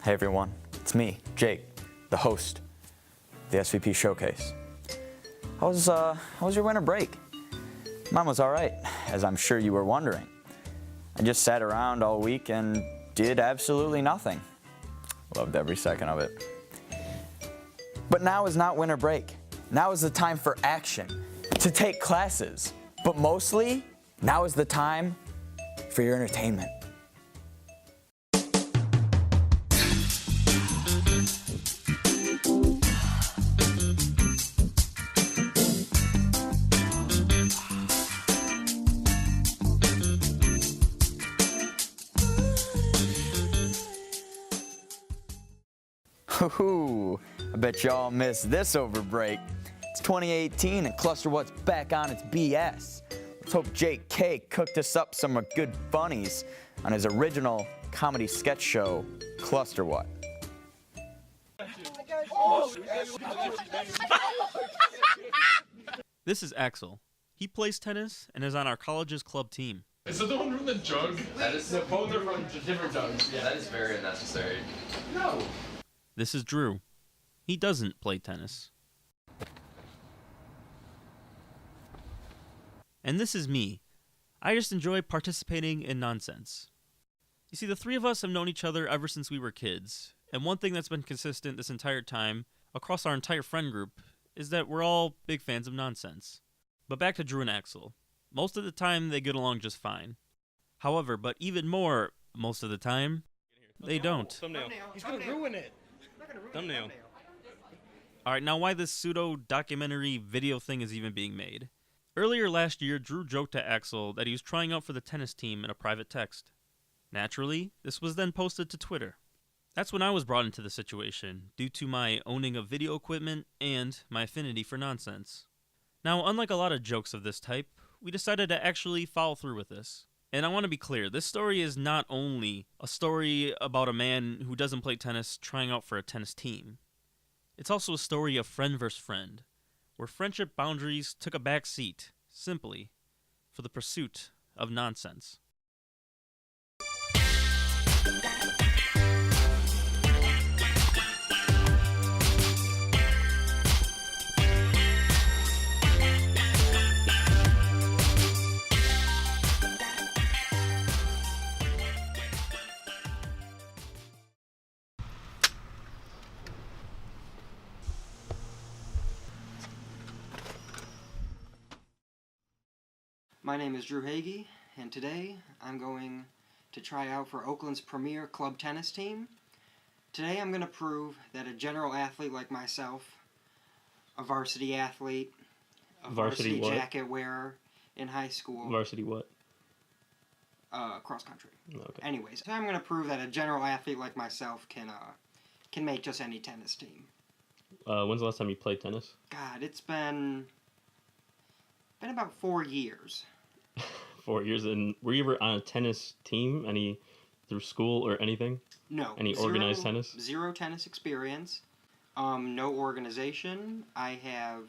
Hey everyone, it's me, Jake, the host of the SVP Showcase. How was your winter break? Mine was all right, as I'm sure you were wondering. I just sat around all week and did absolutely nothing. Loved every second of it. But now is not winter break. Now is the time for action, to take classes. But mostly, now is the time for your entertainment. Ooh, I bet y'all missed this over break. It's 2018 and Cluster What's back on its BS. Let's hope Jake K cooked us up some good funnies on his original comedy sketch show, Cluster What. This is Axel. He plays tennis and is on our college's club team. Is that the one from the jug? That is both are from different jugs. Yeah, that is very unnecessary. No. This is Drew. He doesn't play tennis. And this is me. I just enjoy participating in nonsense. You see, the three of us have known each other ever since we were kids, and one thing that's been consistent this entire time, across our entire friend group, is that we're all big fans of nonsense. But back to Drew and Axel. Most of the time, they get along just fine. However, but even more, most of the time, they don't. Thumbnail. He's gonna ruin it. Thumbnail. Alright, now why this pseudo-documentary video thing is even being made. Earlier last year, Drew joked to Axel that he was trying out for the tennis team in a private text. Naturally, this was then posted to Twitter. That's when I was brought into the situation, due to my owning of video equipment and my affinity for nonsense. Now, unlike a lot of jokes of this type, we decided to actually follow through with this. And I want to be clear, this story is not only a story about a man who doesn't play tennis trying out for a tennis team. It's also a story of friend versus friend, where friendship boundaries took a back seat, simply, for the pursuit of nonsense. My name is Drew Hagee, and today I'm going to try out for Oakland's premier club tennis team. Today I'm going to prove that a general athlete like myself, a varsity athlete, a varsity jacket wearer in high school... Varsity what? Cross country. Okay. Anyways, so I'm going to prove that a general athlete like myself can make just any tennis team. When's the last time you played tennis? God, it's been about 4 years. 4 years. And were you ever on a tennis team? Any through school or anything? No. Any organized tennis? Zero tennis experience. No organization. I have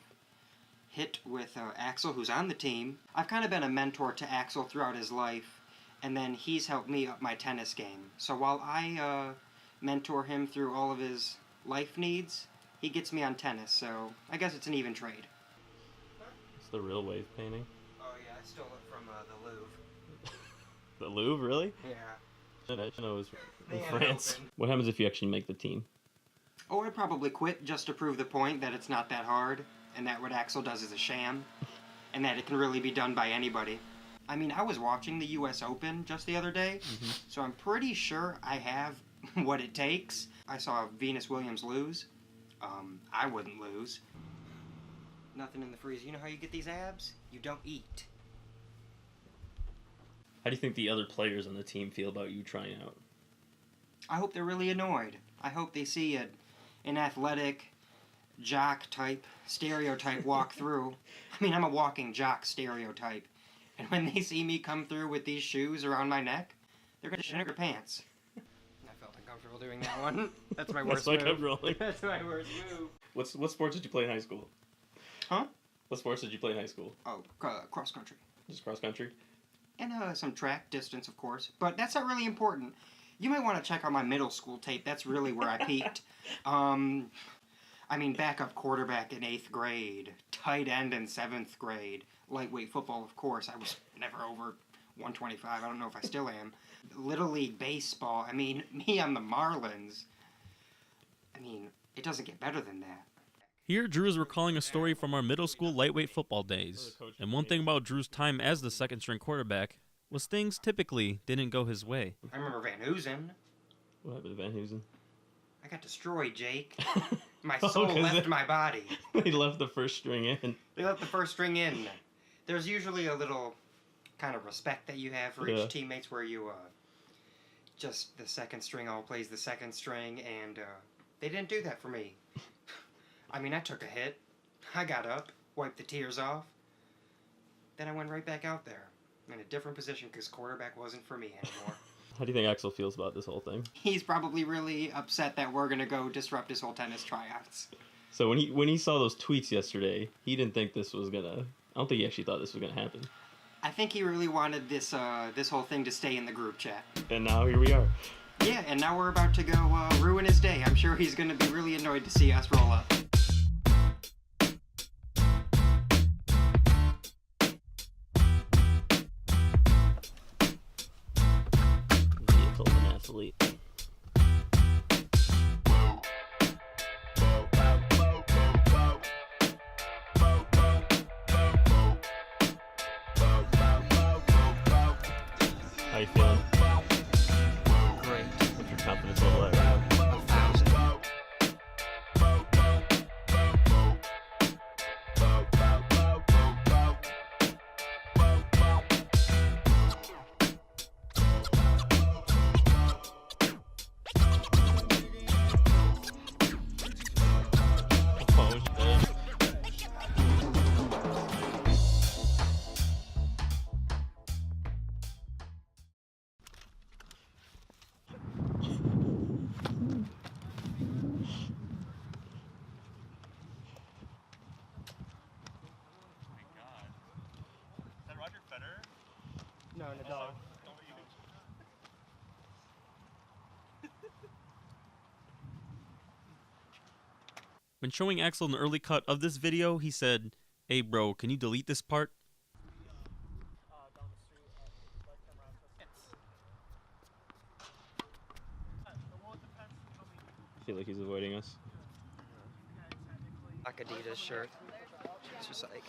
hit with Axel, who's on the team. I've kind of been a mentor to Axel throughout his life, and then he's helped me up my tennis game. So while I mentor him through all of his life needs, he gets me on tennis, so I guess it's an even trade. It's the real wave painting. Oh yeah, I stole it from the Louvre. The Louvre, really? Yeah. I didn't know it was in They had France. open. What happens if you actually make the team? Oh, I'd probably quit just to prove the point that it's not that hard, and that what Axel does is a sham, and that it can really be done by anybody. I mean, I was watching the US Open just the other day, so I'm pretty sure I have what it takes. I saw Venus Williams lose. I wouldn't lose. Nothing in the freezer. You know how you get these abs? You don't eat. How do you think the other players on the team feel about you trying out? I hope they're really annoyed. I hope they see an athletic, jock-type stereotype walk through. I mean, I'm a walking jock stereotype. And when they see me come through with these shoes around my neck, they're going to shit their pants. I felt uncomfortable doing that one. That's my worst That's why I move. kept rolling. That's my worst move. What sports did you play in high school? Huh? What sports did you play in high school? Oh, cross country. Just cross country? And some track distance, of course. But that's not really important. You might want to check out my middle school tape. That's really where I peaked. Backup quarterback in 8th grade, tight end in 7th grade, lightweight football, of course. I was never over 125. I don't know if I still am. Little League baseball. Me on the Marlins. It doesn't get better than that. Here, Drew is recalling a story from our middle school lightweight football days. And one thing about Drew's time as the second-string quarterback was things typically didn't go his way. I remember Van Hoosen. What happened to Van Hoosen? I got destroyed, Jake. My soul left my body. He left the first string in. They left the first string in. There's usually a little kind of respect that you have for each teammates where you, just the second string all plays the second string, and they didn't do that for me. I took a hit. I got up, wiped the tears off. Then I went right back out there in a different position because quarterback wasn't for me anymore. How do you think Axel feels about this whole thing? He's probably really upset that we're going to go disrupt his whole tennis tryouts. So when he saw those tweets yesterday, he didn't think this was gonna. I don't think he actually thought this was gonna happen. I think he really wanted this whole thing to stay in the group chat. And now here we are. Yeah, and now we're about to go ruin his day. I'm sure he's going to be really annoyed to see us roll up. Vehicle of an athlete. How you feeling? Great. What's your confidence level at right now? 1,000. Oh, shit. No, Nadal. When showing Axel an early cut of this video, he said, "Hey bro, can you delete this part?" I feel like he's avoiding us. Adidas shirt. It's just like...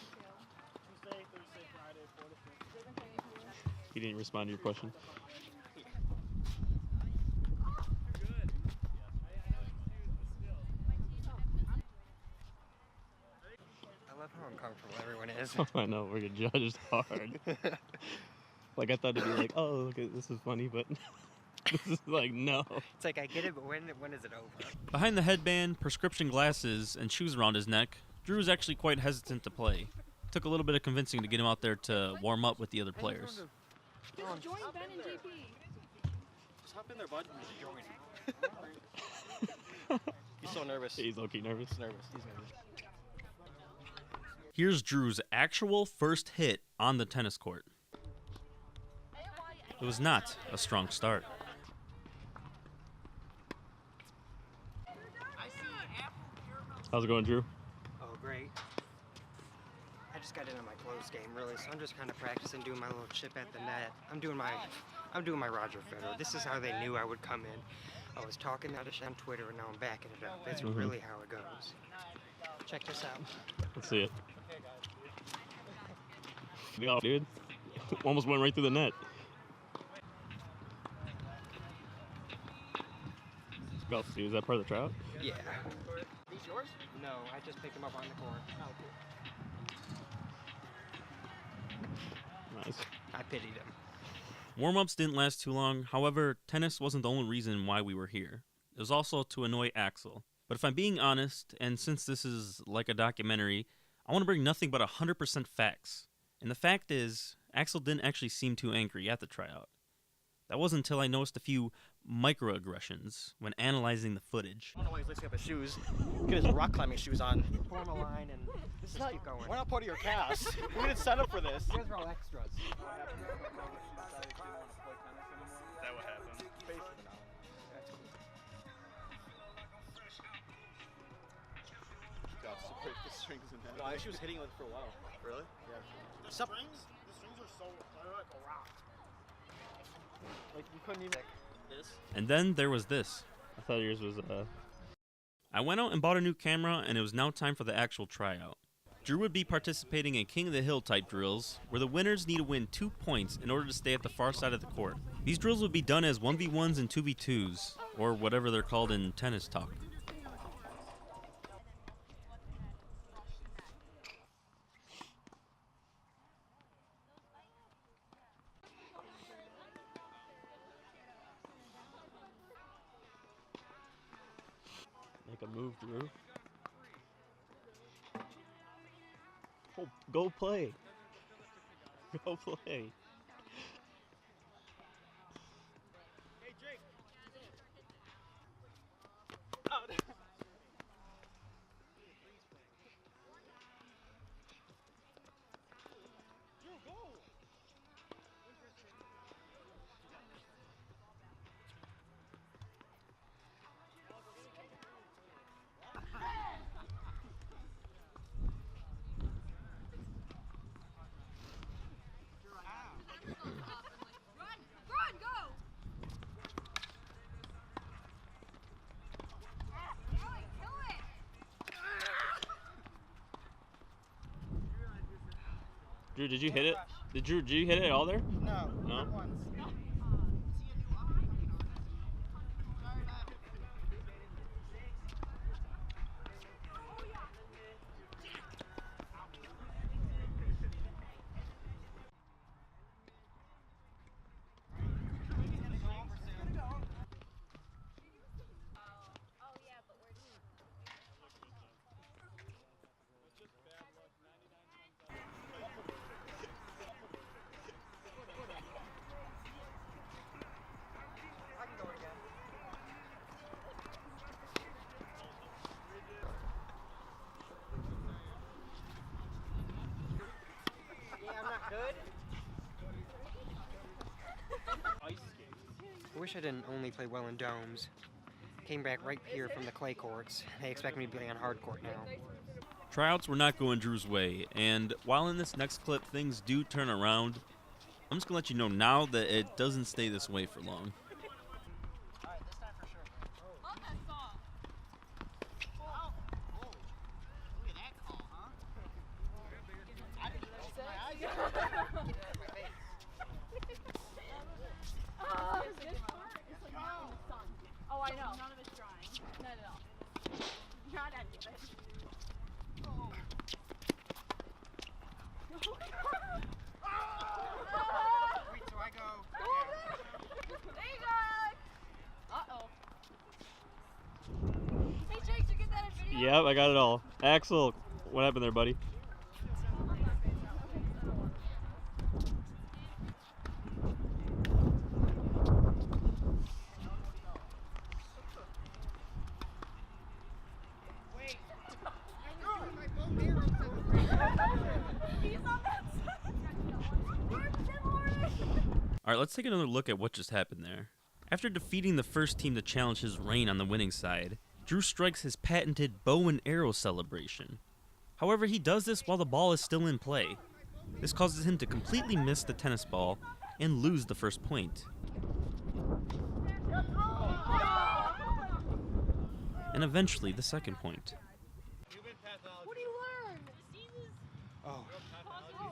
He didn't respond to your question. I love how uncomfortable everyone is. I know, we're getting judged hard. Like, I thought it'd be like, oh, look, this is funny, but this is like, no. It's like, I get it, but when is it over? Behind the headband, prescription glasses, and shoes around his neck, Drew was actually quite hesitant to play. Took a little bit of convincing to get him out there to warm up with the other players. Just join Ben and JP. Just hop in there, bud. He's so nervous. He's low-key nervous. He's nervous. He's nervous. Here's Drew's actual first hit on the tennis court. It was not a strong start. How's it going, Drew? Oh, great. I just got in on my close game, really, so I'm just kind of practicing doing my little chip at the net. I'm doing my Roger Federer. This is how they knew I would come in. I was talking that on Twitter, and now I'm backing it up. It's really how it goes. Check this out. Let's see it. Oh, dude. Almost went right through the net. Golf, dude. Is that part of the tryout? Yeah. These yours? No, I just picked him up on the court. Nice. I pitied him. Warm-ups didn't last too long. However, tennis wasn't the only reason why we were here. It was also to annoy Axel. But if I'm being honest, and since this is like a documentary, I want to bring nothing but 100% facts. And the fact is, Axel didn't actually seem too angry at the tryout. That wasn't until I noticed a few microaggressions when analyzing the footage. I don't know why he's lacing up his shoes. Get his rock climbing shoes on. Form a line and This is not keep going. We're not part of your cast. We didn't sign up for this. You guys are all extras. Is that what happened? No, she was hitting it for a while. Really? Yeah. The strings are so, they're like a rock. Like, you couldn't even... This? And then there was this. I thought yours was I went out and bought a new camera, and it was now time for the actual tryout. Drew would be participating in King of the Hill type drills, where the winners need to win 2 points in order to stay at the far side of the court. These drills would be done as 1v1s and 2v2s, or whatever they're called in tennis talk. make a move, Drew. Oh, go play. Go play. Hey, Jake. Drew, did you hit it? Did you hit it all there? No. No? Not once. I wish I didn't only play well in domes. Came back right here from the clay courts. They expect me to play on hard court now. Tryouts were not going Drew's way, and while in this next clip things do turn around, I'm just gonna let you know now that it doesn't stay this way for long. Alright, this time for sure. Love that song. Look at that call, huh? I didn't even open my eyes. This part is like not in the sun. Oh, I know. None of it's drying. No. Not any of it. Wait till I go. There you go. Uh-oh. Hey, Jake, did you get that in video? Yep, I got it all. Axel, what happened there, buddy? He's on that side. We're similar. Alright, let's take another look at what just happened there. After defeating the first team to challenge his reign on the winning side, Drew strikes his patented bow and arrow celebration. However, he does this while the ball is still in play. This causes him to completely miss the tennis ball and lose the first point. And eventually the second point. What do you learn? Oh.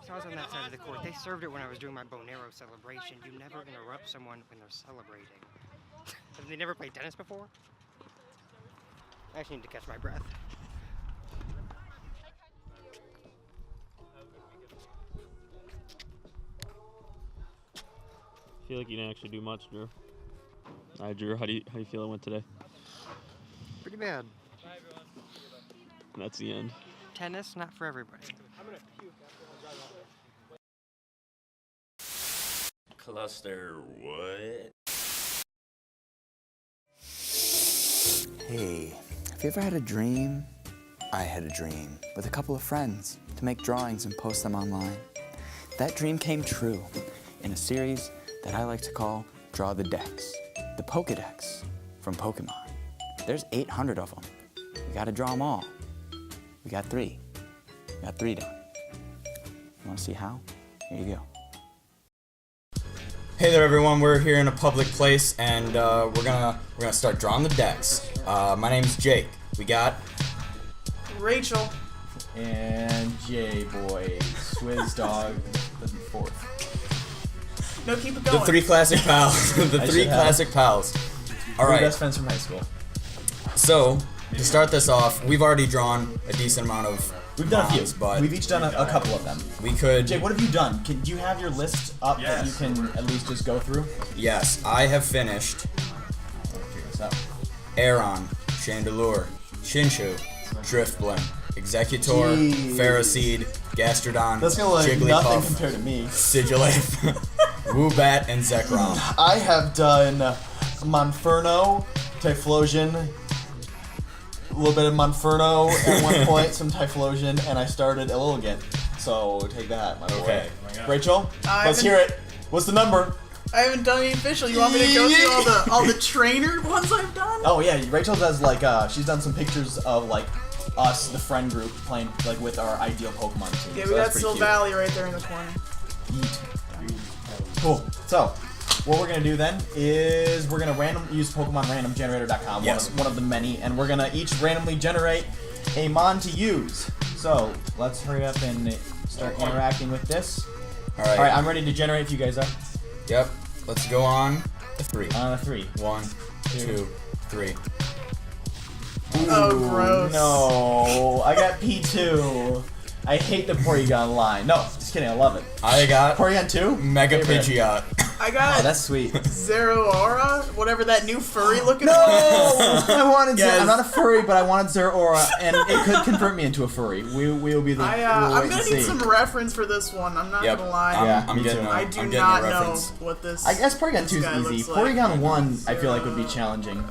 So I was on that side of the court. They served it when I was doing my bow and arrow celebration. You never interrupt someone when they're celebrating. Have they never played tennis before? I actually need to catch my breath. I feel like you didn't actually do much, Drew. All right, Drew, how do you feel it went today? Pretty bad. And that's the end. Tennis, not for everybody. Cluster what? Hey, have you ever had a dream? I had a dream with a couple of friends to make drawings and post them online. That dream came true in a series that I like to call Draw the Decks, the Pokedex from Pokemon. There's 800 of them. We gotta draw them all. We got 3. Got 3 down. You want to see how? Here you go. Hey there, everyone. We're here in a public place, and we're gonna start drawing the decks. My name's Jake. We got Rachel. And J-Boy, Swizz Dog, the 4th. No, keep it going. the 3 classic pals. The 3 classic pals. All right. Best friends from high school. So to start this off, we've already drawn a decent amount of. We've done a few, but we've each done a couple of them. we could. Jake, what have you done? Do you have your list up that you can at least just go through? Yes, I have finished Figure this out. Aeron, Chandelure, Shinshu, Driftblim, Executor, Jeez. Ferroseed, Gastrodon, That's gonna look nothing Jigglypuff, compared to me. Sigilif, Woobat, and Zekrom. I have done Monferno, Typhlosion, a little bit of Monferno at one point, some Typhlosion, and I started Illigan. So take that, my boy. Okay. Rachel, I let's haven't- hear it. What's the number? I haven't done any official. You want me to go through all the trainer ones I've done? Oh yeah, Rachel does like she's done some pictures of like us, the friend group, playing like with our ideal Pokemon team. Yeah, so we got that's pretty cute. Silvally right there in the corner. Cool. So, what we're gonna do then is we're gonna use PokemonRandomGenerator.com, Yes. one of the many, and we're gonna each randomly generate a mon to use. So let's hurry up and start interacting with this. All right. All right, I'm ready to generate if you guys are. Yep. Let's go on the 3. On a 3. 1, 2, 3. Oh, gross. No, I got P2. I hate the Porygon line. No, just kidding. I love it. I got Porygon 2? Mega Favorite. Pidgeot. I got Oh, that's sweet. Zeraora, whatever that new furry looking No, one. I wanted. Yes. I'm not a furry, but I wanted Zeraora, and it could convert me into a furry. We will be the. we'll I'm wait gonna and need see. some reference for this one. I'm not Yep. gonna lie. Yeah, I'm me getting. too. A, I do I'm getting not a know reference. what this. I guess Porygon 2 is guy easy. looks like. Porygon 1, I feel like would be challenging.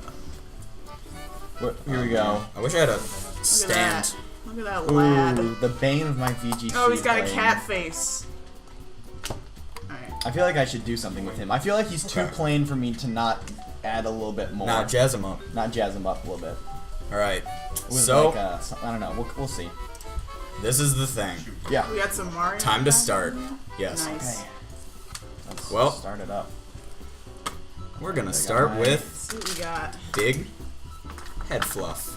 Here we go. I wish I had a Look at stand. that. Look at that lad. Ooh, the bane of my VG. Oh, he's got a flame. cat face. Alright. I feel like I should do something with him. I feel like he's too Okay. plain for me to not add a little bit more. Nah, jazz him up. Not jazz him up a little bit. All right. With So like, I don't know. We'll see. this is the thing. Yeah. We got some Mario. Time to start. Yes. Nice. Okay. Let's Well. start it up. We're gonna I got start mine. with Let's see what we got. big head fluff.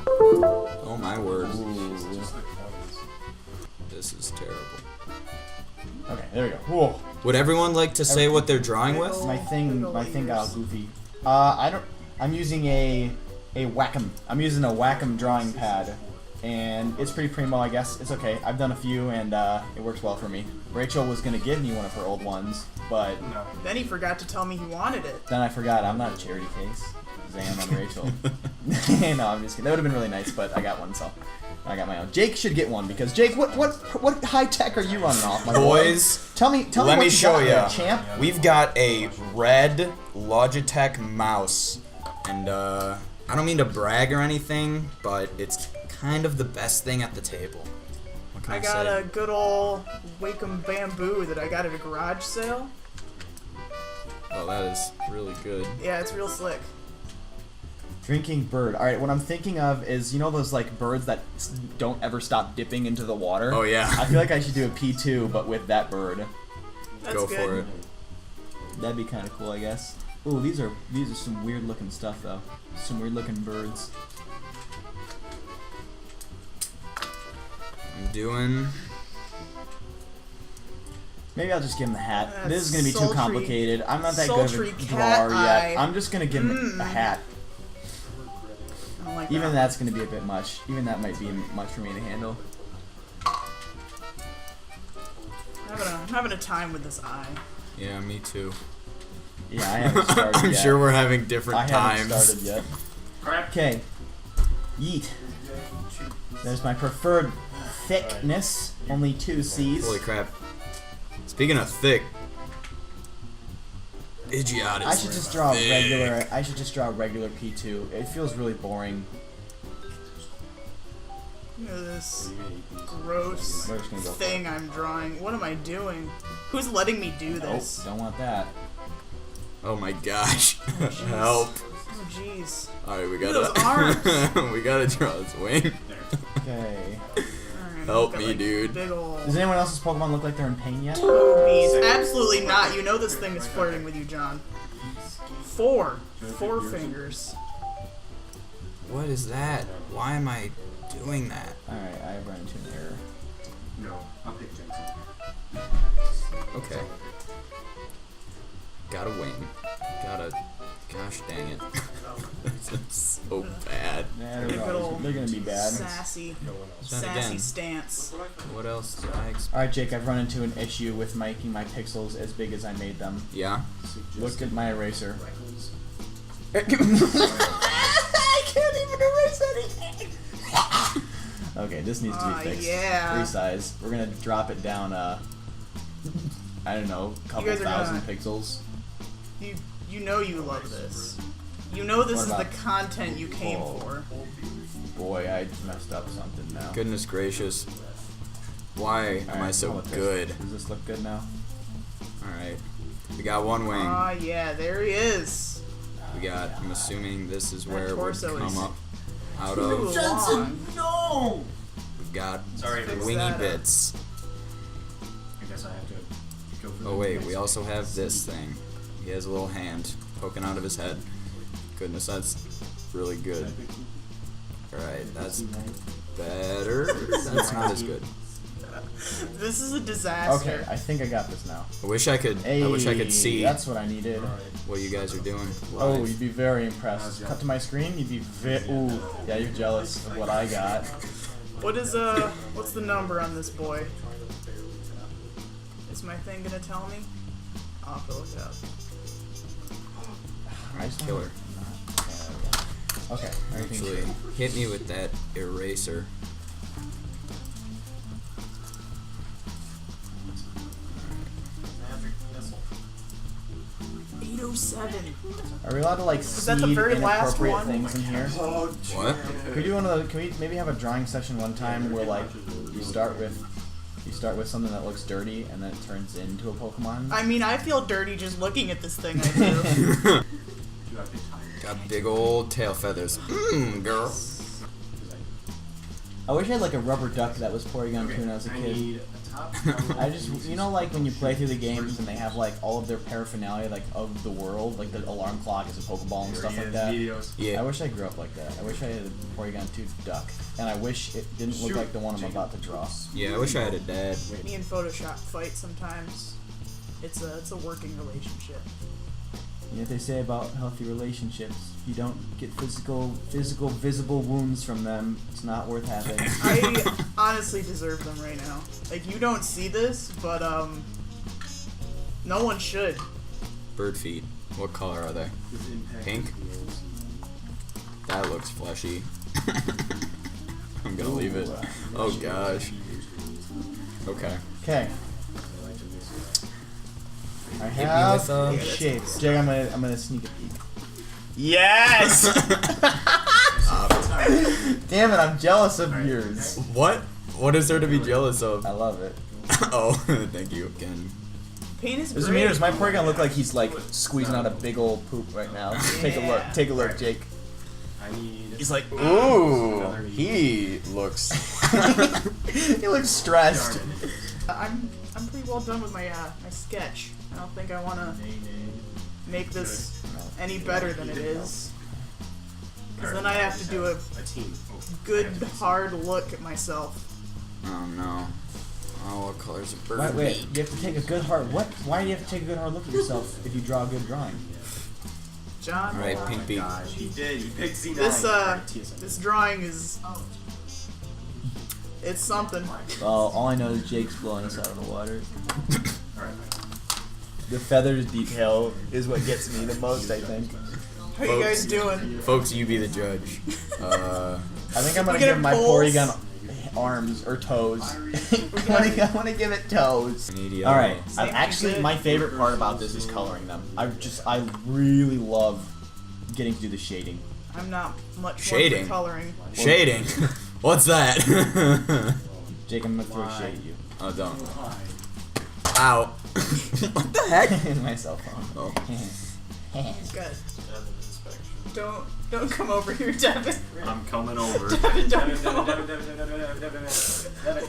Oh my word. Ooh. This is terrible. Okay, there we go. Whoa. Would everyone like to say what they're drawing with? My thing got all goofy. I'm using a Wacom. I'm using a Wacom drawing pad, and it's pretty primo, I guess. It's okay. I've done a few, and it works well for me. Rachel was gonna give me one of her old ones, but Then he forgot to tell me he wanted it. then I forgot. I'm not a charity case. Zam on Rachel. No, I'm just kidding. That would have been really nice, but I got one, so I got my own. Jake should get one because Jake, what high tech are you running off, my boy? Boys, Tell me let what me you show got there, ya. champ. We've got a red Logitech mouse, and I don't mean to brag or anything, but it's kind of the best thing at the table. What can I, I got say? a good old Wacom bamboo that I got at a garage sale. Oh, that is really good. Yeah, it's real slick. Drinking bird. All right, what I'm thinking of is, you know those like birds that don't ever stop dipping into the water? Oh yeah. I feel like I should do a P2, but with that bird. That's Go good. for it. That'd be kind of cool, I guess. Ooh, these are some weird looking stuff though. Some weird looking birds. I'm doing. Maybe I'll just give him the hat. That's This is gonna be too sultry- complicated. I'm not that good of sultry a cat drawer eye. yet. I'm just gonna give him a hat. I don't like Even that. that's gonna be a bit much. Even that might be much for me to handle. I'm having a time with this eye. Yeah, me too. Yeah, I haven't started I'm yet. sure we're having different I haven't times. started yet. Okay. Yeet. There's my preferred thickness. Only 2 C's. Holy crap. Speaking of thick, Pidgeot is I should just draw a thick. regular. I should just draw a regular P2. It feels really boring. Look at this gross We're just gonna go for thing I'm drawing. What am I doing? Who's letting me do Nope, this? don't want that. Oh my gosh. jeez. Help. Oh jeez. Alright, we Look at gotta those arms. we gotta draw his wing. Okay. Help look me, at, like, dude. Big ol' Does anyone else's Pokemon look like they're in pain yet? Togepi's. Absolutely not. You know this thing is flirting with you, John. 4 fingers. What is that? Why am I doing that? Alright, I run into an error. No, I'll pick Jensen. Okay. Gotta win. Gosh dang it. It's so bad. Yeah, they're gonna be bad. Sassy again. stance. What else did I expect? Alright, Jake, I've run into an issue with making my pixels as big as I made them. Yeah? Look at my eraser. I can't even erase anything! Okay, this needs to be fixed. Yeah. Resize. We're gonna drop it down, I don't know, a couple thousand pixels. You know you love this. You know this is the content you came for. Boy, I messed up something now. Goodness gracious. Why am I so good? Does this look good now? Alright. We got one wing. Yeah, there he is. We got, I'm assuming this is where it would torso come is up out of. Jensen, no! We've got wingy bits. I guess I have to go for Oh wait, we also have this thing. He has a little hand poking out of his head. Goodness, that's really good. Alright, that's better. That's not as good. This is a disaster. Okay, I think I got this now. I wish I could see. That's what I needed. What you guys are doing. Oh, you'd be very impressed. Cut to my screen, you'd be ooh, yeah, you're jealous of what I got. What's the number on this boy? Is my thing gonna tell me? I'll have to look it up. Nice killer. Okay, actually, hit me with that eraser. 807. Are we allowed to like seed inappropriate things in here? What? Can we do one of the? Can we maybe have a drawing session one time where like you start with something that looks dirty and then it turns into a Pokemon? I mean, I feel dirty just looking at this thing. I do. Got big old tail feathers. Girl. I wish I had like a rubber duck that was Porygon 2 when I was a kid. I just, you know, like when you play through the games and they have like all of their paraphernalia like of the world, like the alarm clock is a Pokeball and stuff like that. Yeah. I wish I grew up like that. I wish I had a Porygon 2 duck, and I wish it didn't look like the one I'm about to draw. Yeah, I wish I had a dad. Me and Photoshop fight sometimes. It's a working relationship. You know what they say about healthy relationships? If you don't get physical, visible wounds from them, it's not worth having. I honestly deserve them right now. Like, you don't see this, but, no one should. Bird feet. What color are they? Pink? That looks fleshy. I'm gonna leave it. Oh gosh. Okay. Okay. I have shapes. Jay, I'm gonna sneak a peek. Yes! Damn it, I'm jealous of yours. What? What is there to be jealous of? I love it. Oh, thank you again. Paint is great. Does my Porygon look like he's like squeezing out a big old poop right now? Take a look. Take a look, Jake. He's like, ooh, he looks. He looks stressed. I'm pretty well done with my my sketch. I don't think I want to make this any better than it is. Because then I have to do a good, hard look at myself. Oh no. Oh, what color's a bird? Wait, you have to take a good hard... What? Why do you have to take a good hard look at yourself if you draw a good drawing? John? Alright, pink beak. He did. He picked C9. This drawing is... It's something. Well, all I know is Jake's blowing us out of the water. The feathers detail is what gets me the most, I think. How you guys doing? Folks, you be the judge. I think I'm gonna give my Porygon arms or toes. I want to give it toes. All right. Actually, my favorite part about this is coloring them. I really love getting to do the shading. I'm not much shading. For coloring. Shading. What's that? Jake, I'm gonna throw shade at you. Oh, don't. Ow. What the heck? My cell phone. Oh. Good. Don't come over here, Devin. I'm coming over. Devin, don't come over. Devin.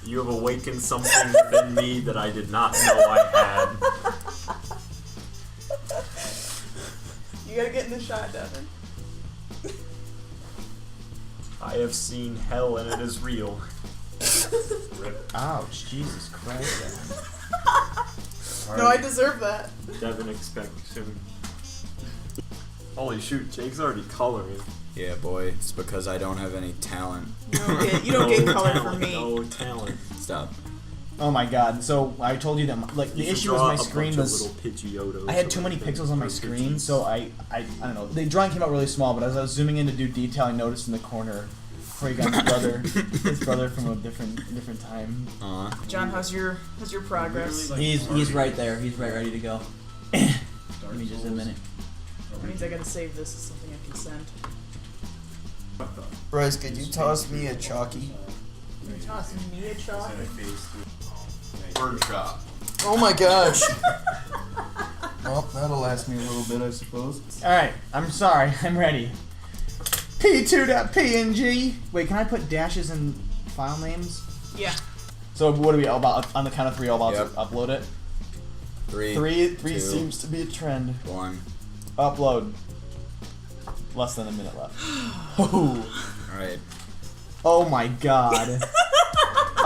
You have awakened something within me that I did not know I had. You gotta get in the shot, Devin. I have seen hell and it is real. Ouch, Jesus Christ. No, I deserve that. Devin expects him. Holy shoot, Jake's already coloring. Yeah, boy, it's because I don't have any talent. You don't get color talent, from me. No talent. Stop. Oh my god, so I told you that, like, the issue with my screen was I had too many pixels on my screen, so I don't know. The drawing came out really small, but as I was zooming in to do detail, I noticed in the corner where he got his brother from a different time. John, how's your progress? He's right there. He's right ready to go. Give me just a minute. That means I gotta save this as something I can send. Bryce, could you toss me a chalky? You're tossing me a chalk? Bird shot. Oh my gosh. Well, that'll last me a little bit, I suppose. Alright, I'm sorry, I'm ready. P2.png. Wait, can I put dashes in file names? Yeah. So what are we all about? On the count of three, all about to upload it? Three two, seems to be a trend. 1. Upload. Less than a minute left. Oh. Alright. Oh my god.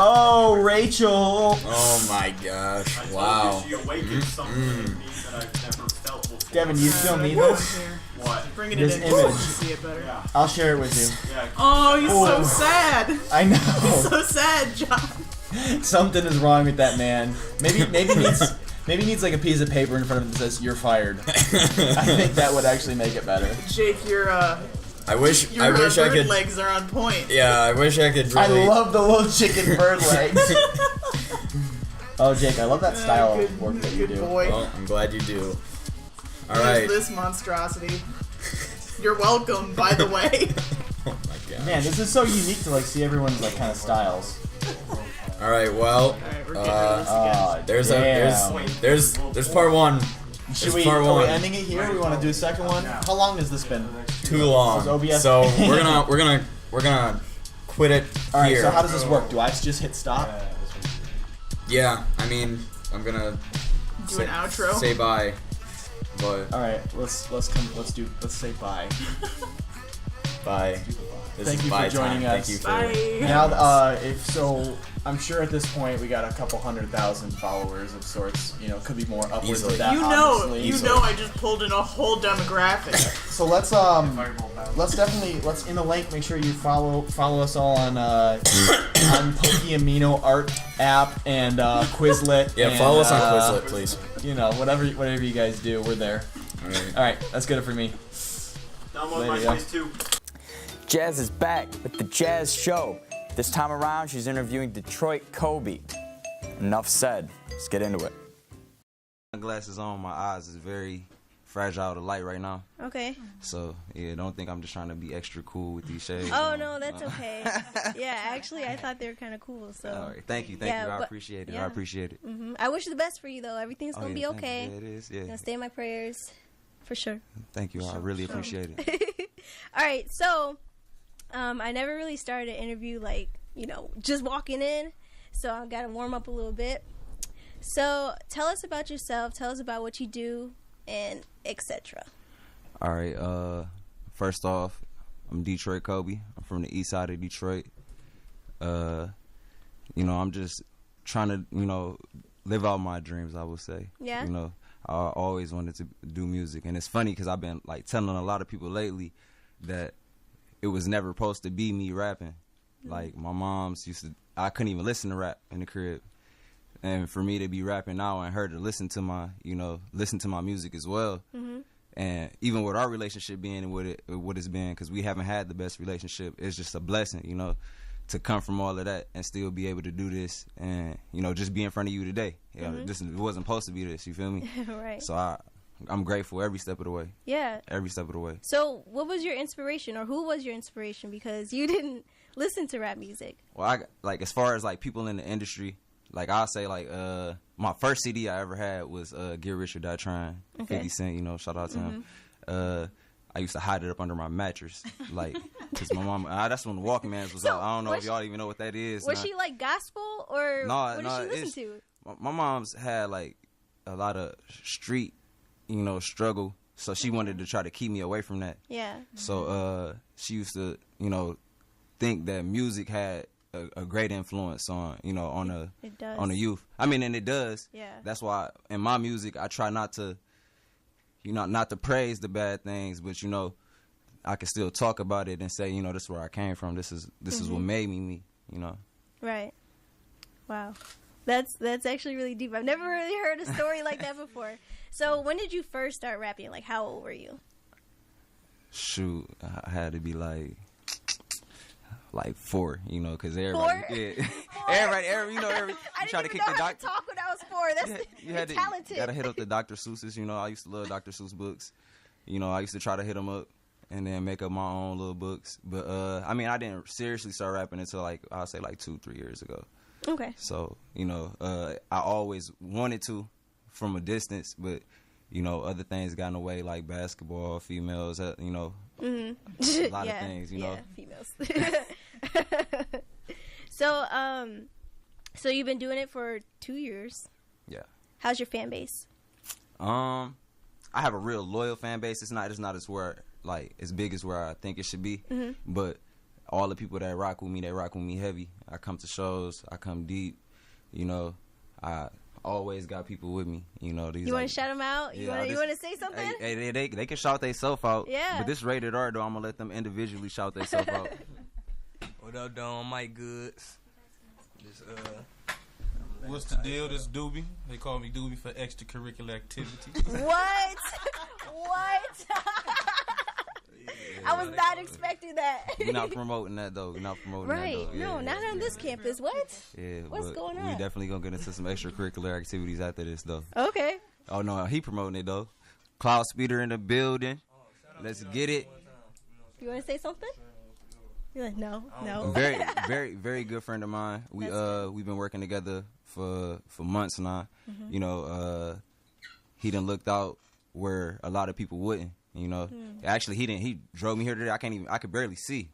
Oh, Rachel. Oh my gosh. Wow. She awakened something in me that I've never felt before. Devin, you still need this? What? Bring it This in. image. See it better. Yeah. I'll share it with you. Yeah. Oh, he's so Oh. sad. I know. He's so sad, John. Something is wrong with that man. Maybe needs like a piece of paper in front of him that says "You're fired." I think that would actually make it better. Jake, your I wish I bird could. legs are on point. Yeah, I wish I could. I Really... love the little chicken bird legs. Oh, Jake, I love that style of work that you Good do. boy. Well, I'm glad you do. All Here's right. this monstrosity. You're welcome, by the way. Oh my god. Man, this is so unique to like see everyone's like kind of styles. All right. Well. Alright, we're getting this again. There's part 1. Should There's we? part Are we 1. ending it here? We want to do a second one? How long has this been? Too long. OBS? So we're gonna quit it All right. here. So how does this work? Do I just hit stop? Yeah. I mean, I'm gonna Do an outro. say bye. But All right. Let's say bye. bye. This Thank is you for bye joining time. us. Thank you for. Bye. Now, I'm sure at this point we got a couple 100,000 followers of sorts. You know, could be more upwards Easily. of that. You know, obviously. I just pulled in a whole demographic. So let's in the link make sure you follow us all on Pokeamino Art app and Quizlet. Yeah, and, follow us on Quizlet, please. You know, whatever you guys do, we're there. All right, that's good for me. Download There you go. MySpace too. Jazz is back with the Jazz Show. This time around, she's interviewing Detroit Kobe. Enough said. Let's get into it. Glasses on, my eyes is very fragile to light right now. Okay. So yeah, don't think I'm just trying to be extra cool with these shades. Oh no, that's okay. Yeah, actually, I thought they were kind of cool. So. All right, thank you. Yeah, I but- appreciate it. yeah. I appreciate it. I wish the best for you though. Everything's Oh, gonna yeah, be thank you. okay. Yeah, it is, yeah. You know, stay in my prayers, for sure. Thank you. I really appreciate it. All right, so I never really started an interview like just walking in, so I got to warm up a little bit. So tell us about yourself. Tell us about what you do, and etc. All right. First off, I'm Detroit Kobe. I'm from the east side of Detroit. I'm just trying to live out my dreams, I would say. Yeah. I always wanted to do music, and it's funny because I've been like telling a lot of people lately that it was never supposed to be me rapping. Like my mom's I couldn't even listen to rap in the crib, and for me to be rapping now and her to listen to my music as well. And even with our relationship being what it's been, because we haven't had the best relationship, it's just a blessing, to come from all of that and still be able to do this and just be in front of you today. This wasn't supposed to be this. You feel me? Right. So I'm grateful every step of the way. Yeah. Every step of the way. So what was your inspiration, or who was your inspiration? Because you didn't listen to rap music. Well, as far as like people in the industry, like I'll say like my first CD I ever had was Get Rich or Die Trying, Okay. 50 Cent, you know, shout out to him. I used to hide it up under my mattress, like, because my mom, that's when the Walkmans was out. I don't know if y'all even know what that is. Was she like gospel or what did she listen to? My mom's had like a lot of street, you know, struggle, so she wanted to try to keep me away from that. Yeah. So she used to, you know, think that music had a great influence on, you know, on the youth. I mean, and it does. Yeah. That's why in my music I try not to, you know, not to praise the bad things, but you know, I can still talk about it and say, you know, this is where I came from. This is what made me, you know. Right. Wow. That's actually really deep. I've never really heard a story like that before. So when did you first start rapping? Like, how old were you? Shoot, I had to be like 4, you know, because everybody, everybody, you know, you try to kick the doctor. Talk when I was 4. That's You had to, talented. gotta hit up the Dr. Seuss's, you know. I used to love Dr. Seuss books. You know, I used to try to hit them up and then make up my own little books. But I mean, I didn't seriously start rapping until like I'll say like 2-3 years ago. Okay. So you know, I always wanted to from a distance, but you know, other things got in the way, like basketball, females, you know, a lot of things, you know. Females. So you've been doing it for 2 years. Yeah. How's your fan base? I have a real loyal fan base. It's not as where like as big as where I think it should be, but all the people that rock with me, they rock with me heavy. I come to shows, I come deep. You know, I always got people with me. You know, these. You want to shout them out? You want to say something? Hey, they can shout themselves out. Yeah. But this rated R though, I'm gonna let them individually shout themselves out. What up, Don? Mike Goods. Just What's the deal? This Doobie. They call me Doobie for extracurricular activities. What? What? I was not expecting that. We're not promoting that though. We're not promoting Right. that though. No, not on this campus. What? Yeah. What's but going on? We definitely gonna get into some extracurricular activities after this though. Okay. Oh no, he promoting it though. Cloud Speeder in the building. Let's get it. You want to say something? You're like, no. Very good friend of mine. We've been working together for months now. You know, he done looked out where a lot of people wouldn't. You know, actually he drove me here today. I could barely see.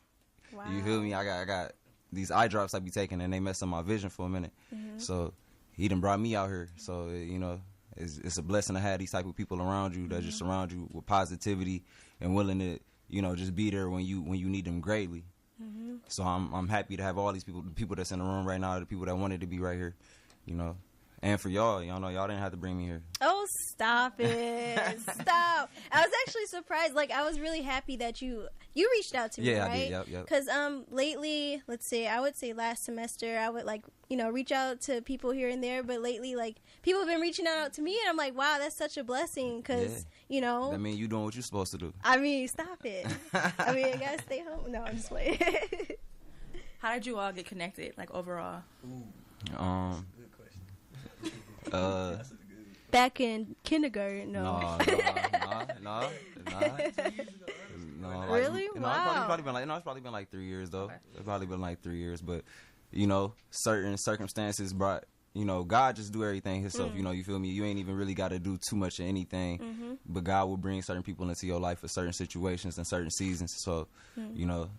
Wow. You feel me? I got these eye drops I be taking and they mess up my vision for a minute. So he done brought me out here. So you know, it's a blessing to have these type of people around you that just surround you with positivity and willing to, you know, just be there when you need them greatly. So I'm happy to have all these people, the people that's in the room right now, the people that wanted to be right here, you know. And for y'all know y'all didn't have to bring me here. Oh, stop it. Stop. I was actually surprised. Like, I was really happy that you reached out to me, Yeah, right? I did. Yep. Because lately, I would say last semester, I would, like, you know, reach out to people here and there. But lately, like, people have been reaching out to me. And I'm like, wow, that's such a blessing. Because, you know. I mean, you doing what you're supposed to do. I mean, stop it. I mean, I got to stay home. No, I'm just playing. How did you all get connected, like, overall? Back in kindergarten, No. Really? Like, Wow. It's probably been like 3 years though. It's probably been like 3 years, but you know, certain circumstances brought. You know, God just do everything himself. You know, you feel me? You ain't even really got to do too much of anything, but God will bring certain people into your life for certain situations and certain seasons. So, you know,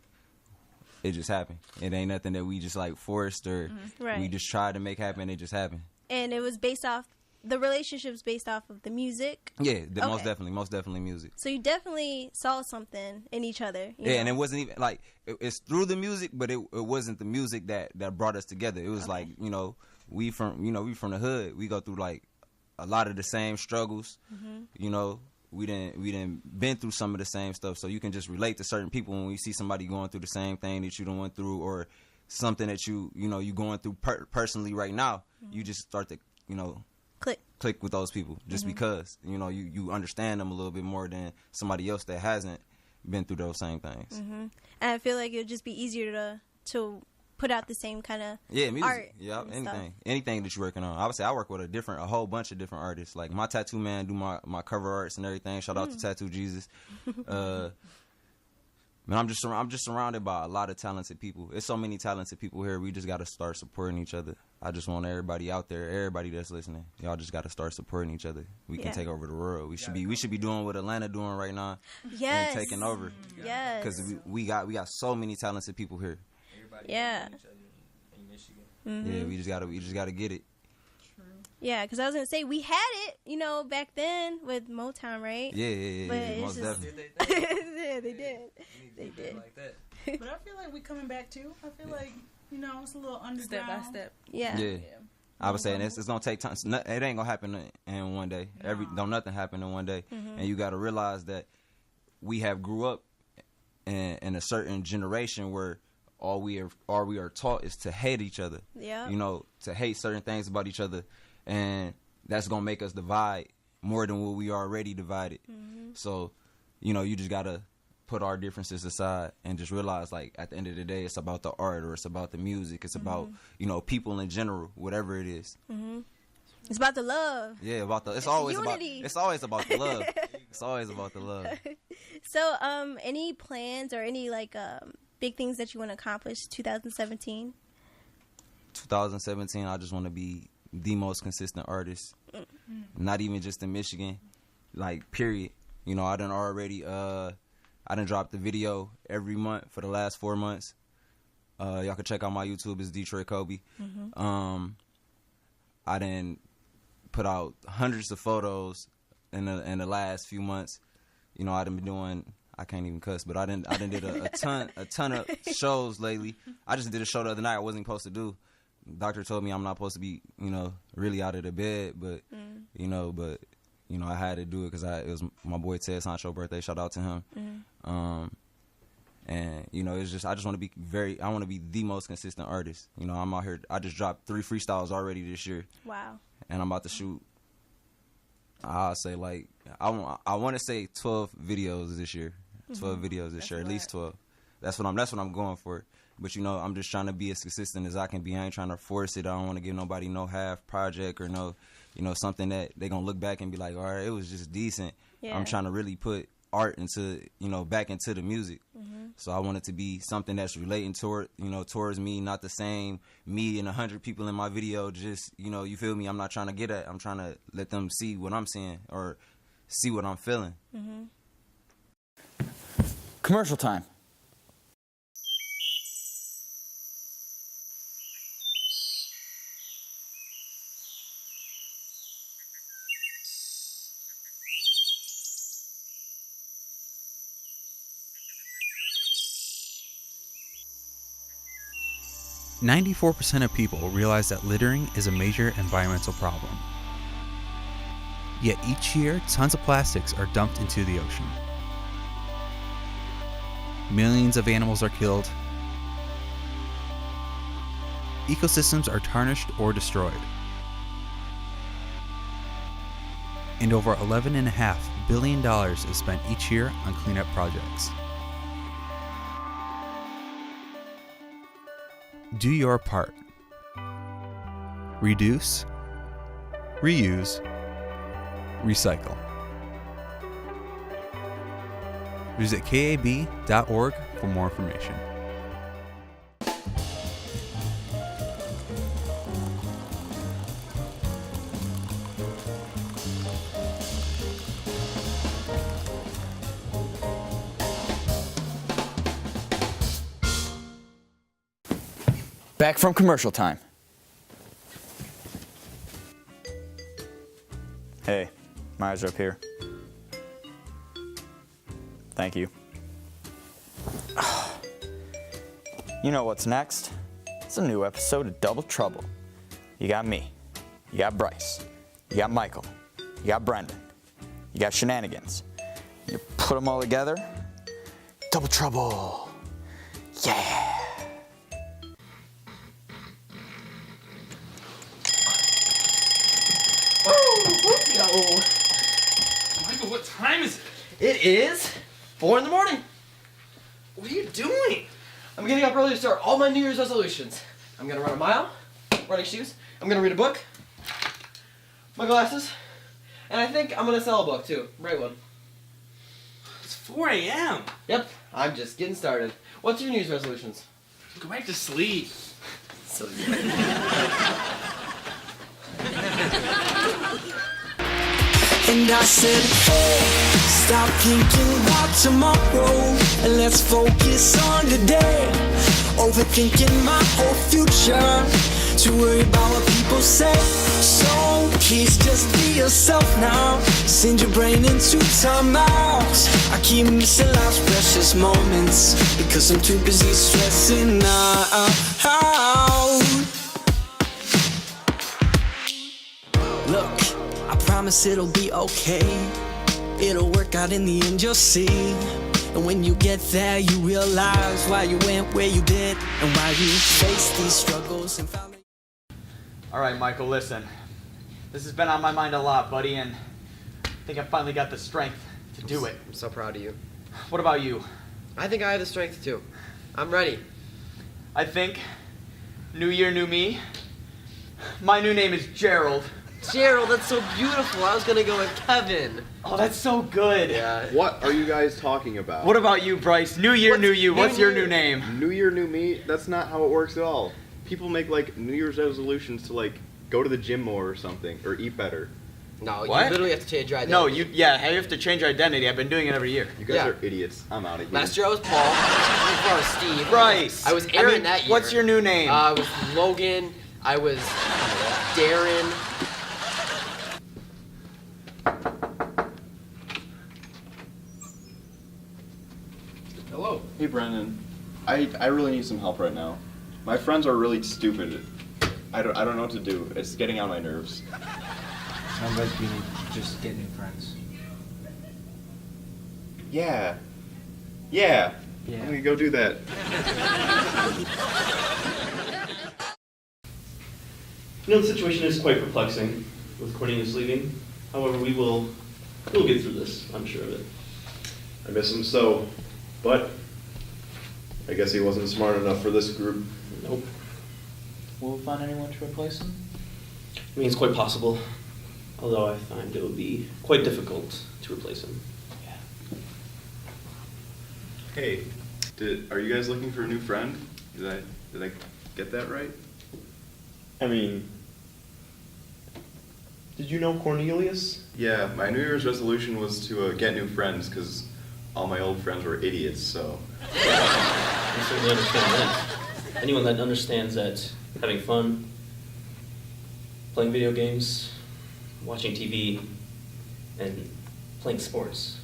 it just happened. It ain't nothing that we just like forced or we just tried to make happen. It just happened. And it was based off, the relationship's based off of the music? Yeah, most definitely music. So you definitely saw something in each other. You Yeah, know? and it wasn't even like, it's through the music, but it wasn't the music that brought us together. It was like, you know, we from the hood. We go through like a lot of the same struggles. You know, we didn't been through some of the same stuff. So you can just relate to certain people when you see somebody going through the same thing that you done went through, or something that you going through personally right now. You just start to, you know, click with those people just because, you know, you understand them a little bit more than somebody else that hasn't been through those same things. And I feel like it would just be easier to put out the same kind of music. art. Yeah, anything that you're working on. I would say I work with a whole bunch of different artists. Like my tattoo man do my cover arts and everything. Shout out to Tattoo Jesus. Man, I'm just surrounded by a lot of talented people. There's so many talented people here. We just got to start supporting each other. I just want everybody out there, everybody that's listening, y'all just got to start supporting each other. We can take over the world. We should be doing what Atlanta doing right now. Yes. And taking over. Yes. Because we got so many talented people here. Yeah. Mm-hmm. Yeah, we just gotta get it. Yeah, because I was gonna say we had it, you know, back then with Motown, right? Yeah. But it's Most just, definitely. yeah, they did. But I feel like we coming back too. I feel like, you know, it's a little underground. Step by step. Yeah. I was saying it's gonna take time. It ain't gonna happen in one day. Don't nothing happen in one day. Mhm. And you gotta realize that we have grew up in a certain generation where all we are taught is to hate each other. Yeah. You know, to hate certain things about each other, and that's gonna make us divide more than what we already divided. Mm-hmm. So, you know, you just gotta put our differences aside and just realize, like, at the end of the day, it's about the art, or it's about the music, it's about, you know, people in general, whatever it is. Mm-hmm. It's about the love. Yeah, it's always Unity. about the love. It's always about the love. So, any plans or any like big things that you want to accomplish 2017? 2017, I just want to be the most consistent artist. Not even just in Michigan, like, period. You know, I done dropped the video every month for the last 4 months. Y'all can check out my YouTube. It's Detroit Kobe. Mm-hmm. I done put out hundreds of photos in the last few months. You know, I done been doing, I can't even cuss, but I done did a ton of shows lately. I just did a show the other night I wasn't supposed to do. Doctor told me I'm not supposed to be, you know, really out of the bed, but you know, I had to do it because it was my boy Ted Sancho's birthday. Shout out to him. And you know, it's just, I just want to be I want to be the most consistent artist. You know, I'm out here. I just dropped 3 freestyles already this year. Wow. And I'm about to shoot, I'll say, like, I want to say 12 videos this year. 12 videos this year, at least 12. That's what I'm going for. But, you know, I'm just trying to be as consistent as I can be. I ain't trying to force it. I don't want to give nobody no half project or no, you know, something that they gonna look back and be like, all right, it was just decent. Yeah. I'm trying to really put art into, you know, back into the music. So I want it to be something that's relating towards me, not the same me and 100 people in my video. Just, you know, you feel me? I'm not trying to get at. I'm trying to let them see what I'm seeing or see what I'm feeling. Commercial time. "94% of people realize that littering is a major environmental problem. Yet each year, tons of plastics are dumped into the ocean. Millions of animals are killed. Ecosystems are tarnished or destroyed. And over $11.5 billion is spent each year on cleanup projects. Do your part. Reduce, reuse, recycle. Visit KAB.org for more information. Back from commercial time. Hey, my eyes are up here. Thank you. You know what's next? It's a new episode of Double Trouble. You got me. You got Bryce. You got Michael. You got Brendan. You got Shenanigans. You put them all together. Double Trouble. Yeah. Yo. Michael, what time is it? It is 4 in the morning. What are you doing? I'm getting up early to start all my New Year's resolutions. I'm gonna run a mile, running shoes. I'm gonna read a book, my glasses, and I think I'm gonna sell a book too. Write one. It's 4 a.m.? Yep, I'm just getting started. What's your New Year's resolutions? Go back to sleep. So And I said, hey, stop thinking about tomorrow and let's focus on today. Overthinking my whole future, to worry about what people say. So please just be yourself now. Send your brain into timeout. I keep missing life's precious moments because I'm too busy stressing out. Look, I promise it'll be okay. It'll work out in the end, you'll see. And when you get there, you realize why you went where you did and why you faced these struggles and found. All right, Michael, listen. This has been on my mind a lot, buddy, and I think I finally got the strength to do it. I'm so proud of you. What about you? I think I have the strength too. I'm ready. I think, new year, new me. My new name is Gerald. Gerald, that's so beautiful. I was gonna go with Kevin. Oh, that's so good. Yeah. What are you guys talking about? What about you, Bryce? New year, new you. What's your new name? New year, new me? That's not how it works at all. People make like New Year's resolutions to like go to the gym more or something, or eat better. No, What? you literally have to change your identity. No, you have to change your identity. I've been doing it every year. You guys are idiots. I'm out of here. Last year I was Paul. Before I was Steve. Bryce. I was Aaron that year. What's your new name? I was Logan. I was Darren. Hello. Hey, Brendan. I really need some help right now. My friends are really stupid. I don't know what to do. It's getting on my nerves. Sounds like you need to just get new friends. Yeah. I'm gonna go do that. You know, the situation is quite perplexing with Cornelius leaving. However, we'll get through this. I'm sure of it. I miss him so, but I guess he wasn't smart enough for this group. Nope. Will we find anyone to replace him? I mean, it's quite possible, although I find it would be quite difficult to replace him. Hey, are you guys looking for a new friend? Did I get that right? I mean, did you know Cornelius? Yeah, my New Year's resolution was to get new friends because all my old friends were idiots. So I certainly understand that. Anyone that understands that having fun, playing video games, watching TV, and playing sports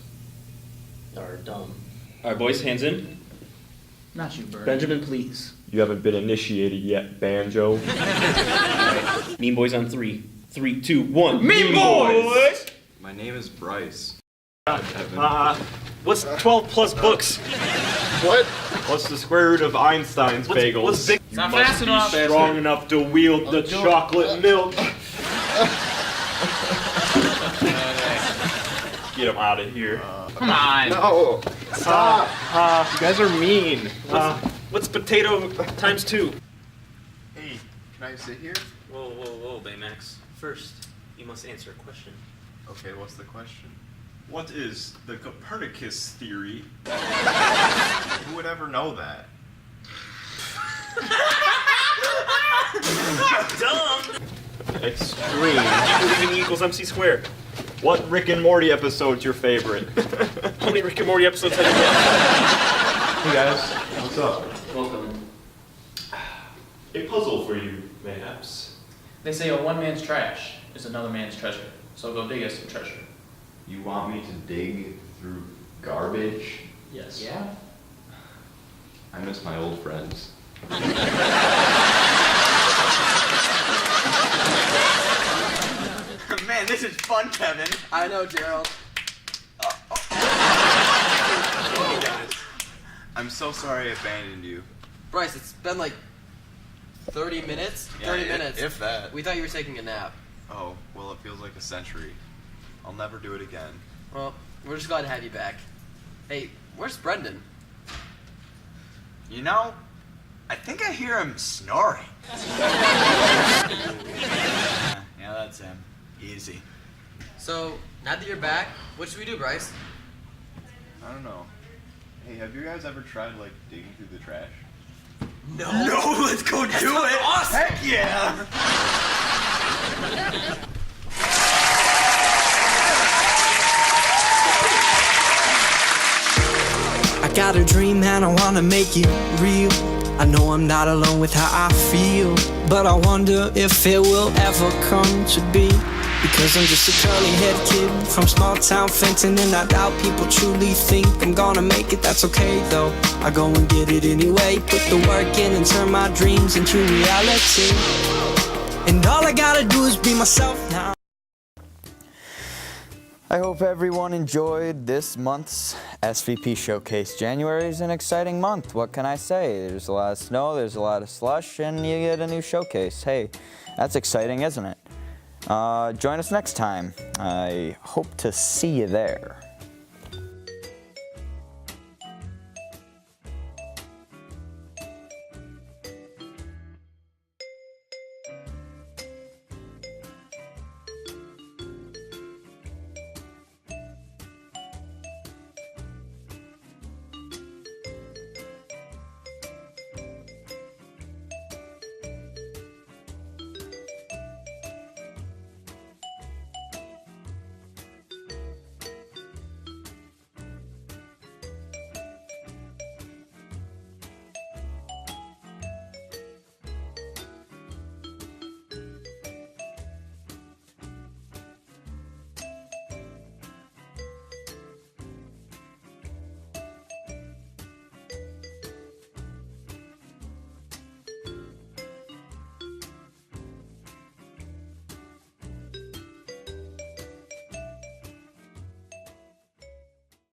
are dumb. All right, boys, hands in. Not you, Bird. Benjamin, please. you haven't been initiated yet, Banjo. All right, Mean Boys on 3. 3, 2, 1. Mean Boys! My name is Bryce. What's 12 plus books? What? What's the square root of Einstein's bagels? What's big? You must be strong enough to wield the chocolate milk. Get him out of here. Come on. No. Stop. You guys are mean. What's potato times 2? Hey, can I sit here? Whoa, Baymax. First, you must answer a question. Okay, what's the question? What is the Copernicus theory? Who would ever know that? Dumb! Extreme. You believe in E equals MC squared. What Rick and Morty episode's your favorite? How many Rick and Morty episodes have you watched? Hey guys, what's up? Welcome. A puzzle for you, mayhaps. They say a one man's trash is another man's treasure. So go dig us some treasure. You want me to dig through garbage? Yes. Yeah? I miss my old friends. Man, this is fun, Kevin. I know, Gerald. I'm so sorry I abandoned you. Bryce, it's been like 30 minutes? Yeah, 30 minutes. if that. We thought you were taking a nap. Oh, well, it feels like a century. I'll never do it again. Well, we're just glad to have you back. Hey, where's Brendan? You know, I think I hear him snoring. Yeah, that's him. Easy. So, now that you're back, what should we do, Bryce? I don't know. Hey, have you guys ever tried like digging through the trash? No, let's go do it. Awesome. Heck yeah! I got a dream and I wanna make it real. I know I'm not alone with how I feel, but I wonder if it will ever come to be. Because I'm just a curly-haired kid from small-town Fenton, and I doubt people truly think I'm gonna make it. That's okay though, I go and get it anyway. Put the work in and turn my dreams into reality. And all I gotta do is be myself now. I hope everyone enjoyed this month's SVP Showcase. January is an exciting month. What can I say? There's a lot of snow, there's a lot of slush, and you get a new showcase. Hey, that's exciting, isn't it? Join us next time. I hope to see you there.